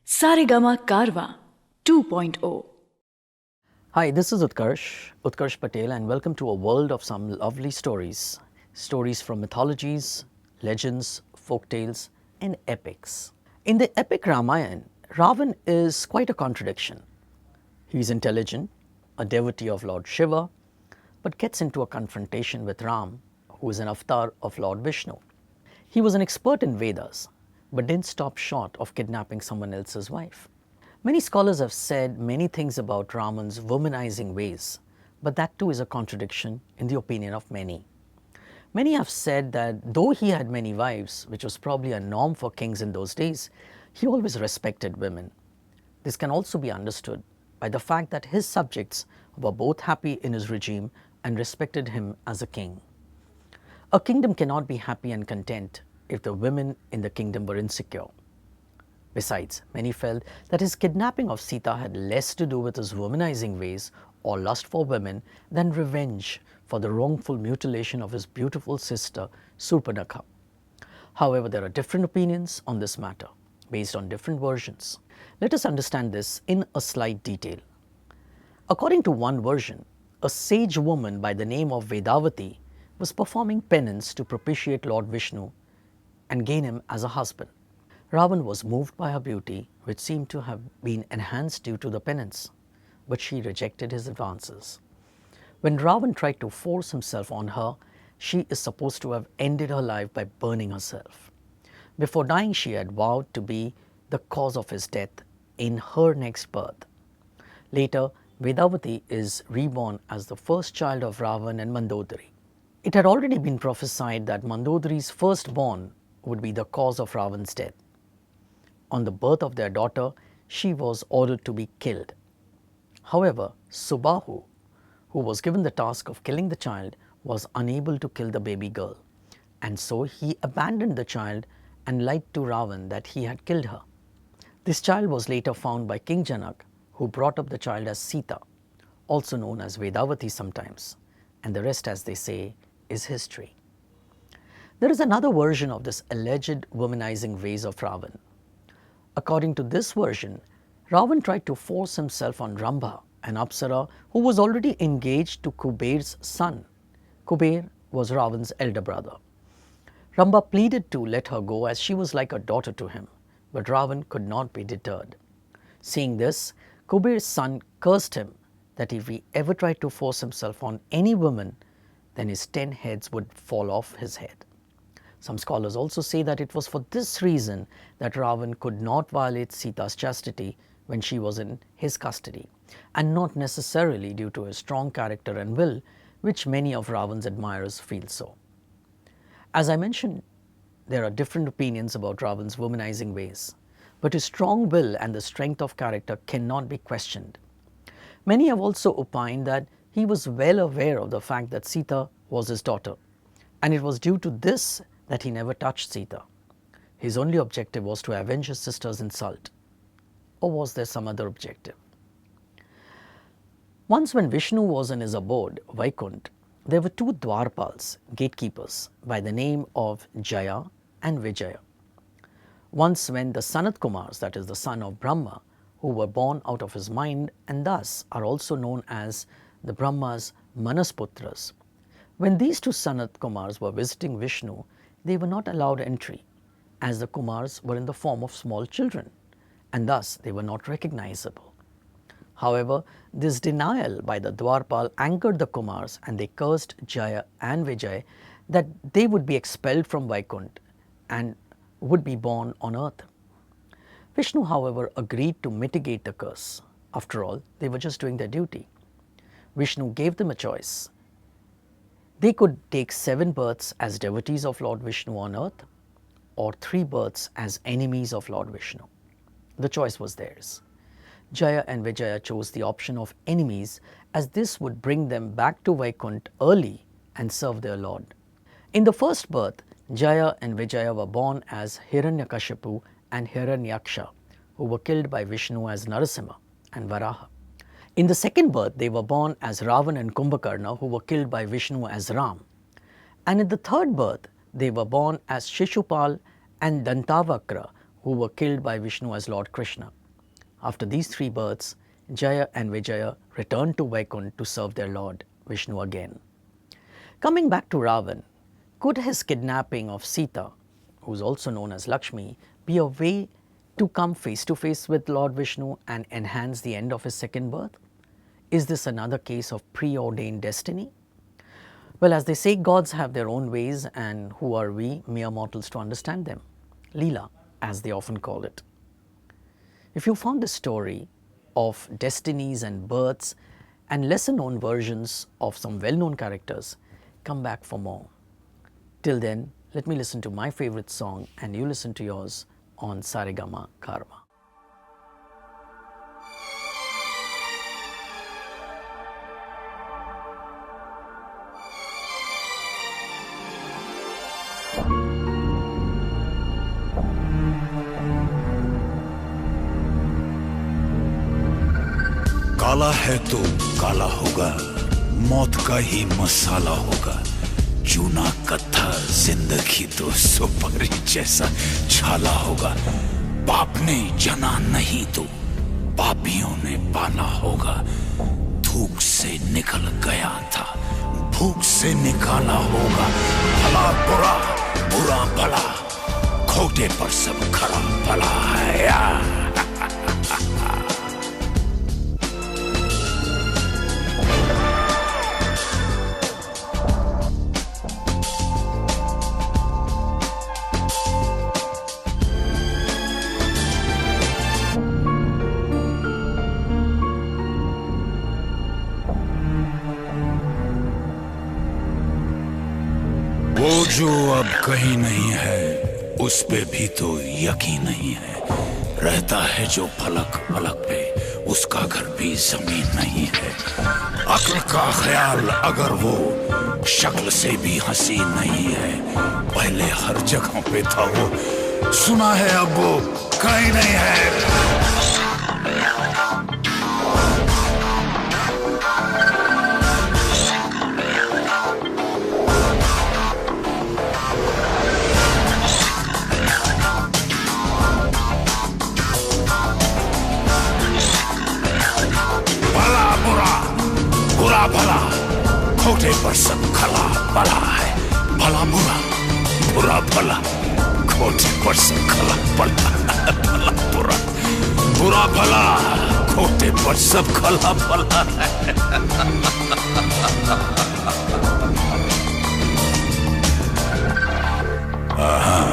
Saregama Karwa 2.0. Hi, this is Utkarsh Patel, and welcome to a world of some lovely stories. Stories from mythologies, legends, folk tales, and epics. In the epic Ramayana, Ravan is quite a contradiction. He is intelligent, a devotee of Lord Shiva, but gets into a confrontation with Ram, who is an avatar of Lord Vishnu. He was an expert in Vedas, but didn't stop short of kidnapping someone else's wife. Many scholars have said many things about Raman's womanizing ways, but that too is a contradiction in the opinion of many. Many have said that though he had many wives, which was probably a norm for kings in those days, he always respected women. This can also be understood by the fact that his subjects were both happy in his regime and respected him as a king. A kingdom cannot be happy and content if the women in the kingdom were insecure. Besides, many felt that his kidnapping of Sita had less to do with his womanizing ways or lust for women than revenge for the wrongful mutilation of his beautiful sister Surpanakha. However, there are different opinions on this matter based on different versions. Let us understand this in a slight detail. According to one version, a sage woman by the name of Vedavati was performing penance to propitiate Lord Vishnu and gain him as a husband. Ravan was moved by her beauty, which seemed to have been enhanced due to the penance, but she rejected his advances. When Ravan tried to force himself on her, she is supposed to have ended her life by burning herself. Before dying, she had vowed to be the cause of his death in her next birth. Later, Vedavati is reborn as the first child of Ravan and Mandodari. It had already been prophesied that Mandodari's firstborn would be the cause of Ravan's death. On the birth of their daughter, she was ordered to be killed. However, Subahu, who was given the task of killing the child, was unable to kill the baby girl, and so he abandoned the child and lied to Ravan that he had killed her. This child was later found by King Janak, who brought up the child as Sita, also known as Vedavati sometimes, and the rest, as they say, is history. There is another version of this alleged womanizing ways of Ravan. According to this version, Ravan tried to force himself on Rambha, an Apsara who was already engaged to Kuber's son. Kuber was Ravan's elder brother. Rambha pleaded to let her go as she was like a daughter to him, but Ravan could not be deterred. Seeing this, Kuber's son cursed him that if he ever tried to force himself on any woman, then his 10 heads would fall off his head. Some scholars also say that it was for this reason that Ravan could not violate Sita's chastity when she was in his custody, and not necessarily due to his strong character and will, which many of Ravan's admirers feel so. As I mentioned, there are different opinions about Ravan's womanizing ways, but his strong will and the strength of character cannot be questioned. Many have also opined that he was well aware of the fact that Sita was his daughter, and it was due to this that he never touched Sita. His only objective was to avenge his sister's insult. Or was there some other objective? Once when Vishnu was in his abode, Vaikunt, there were two Dwarpals, gatekeepers, by the name of Jaya and Vijaya. Once when the Sanat Kumars, that is the son of Brahma, who were born out of his mind and thus are also known as the Brahma's Manasputras. When these two Sanat Kumars were visiting Vishnu, they were not allowed entry, as the Kumars were in the form of small children, and thus they were not recognizable. However, this denial by the Dwarpal angered the Kumars, and they cursed Jaya and Vijay that they would be expelled from Vaikunt and would be born on earth. Vishnu, however, agreed to mitigate the curse. After all, they were just doing their duty. Vishnu gave them a choice. They could take 7 births as devotees of Lord Vishnu on earth, or 3 births as enemies of Lord Vishnu. The choice was theirs. Jaya and Vijaya chose the option of enemies, as this would bring them back to Vaikunt early and serve their Lord. In the first birth, Jaya and Vijaya were born as Hiranyakashipu and Hiranyaksha, who were killed by Vishnu as Narasimha and Varaha. In the second birth, they were born as Ravan and Kumbhakarna, who were killed by Vishnu as Ram. And in the third birth, they were born as Shishupal and Dantavakra, who were killed by Vishnu as Lord Krishna. After these 3 births, Jaya and Vijaya returned to Vaikunth to serve their Lord Vishnu again. Coming back to Ravan, could his kidnapping of Sita, who is also known as Lakshmi, be a way to come face to face with Lord Vishnu and enhance the end of his second birth? Is this another case of preordained destiny? Well, as they say, gods have their own ways, and who are we, mere mortals, to understand them? Leela, as they often call it. If you found this story of destinies and births and lesser known versions of some well-known characters, come back for more. Till then, let me listen to my favorite song and you listen to yours on Saregama Karma. काला है तो काला होगा, मौत का ही मसाला होगा। चूना कत्था जिंदगी तो सुपारी जैसा छाला होगा। बाप ने जना नहीं तो पापियों ने पाला होगा। धूप से निकल गया था, भूख से निकाला होगा। भला बुरा, बुरा भला, खोटे पर सब खरा भला है यार। वो जो अब कहीं नहीं है, उस पे भी तो यकीन नहीं है। रहता है जो फलक फलक पे, उसका घर भी जमीन नहीं है। अक्ल का ख्याल अगर वो शक्ल से भी हसीन नहीं है, पहले हर जगह पे था वो, सुना है अब वो कहीं नहीं है। बुरा भला, खोटे पर सब खला भला है। भला बुरा, बुरा भला, खोटे पर सब खला भला। भला बुरा, बुरा भला, खोटे पर सब खला भला है। आहा।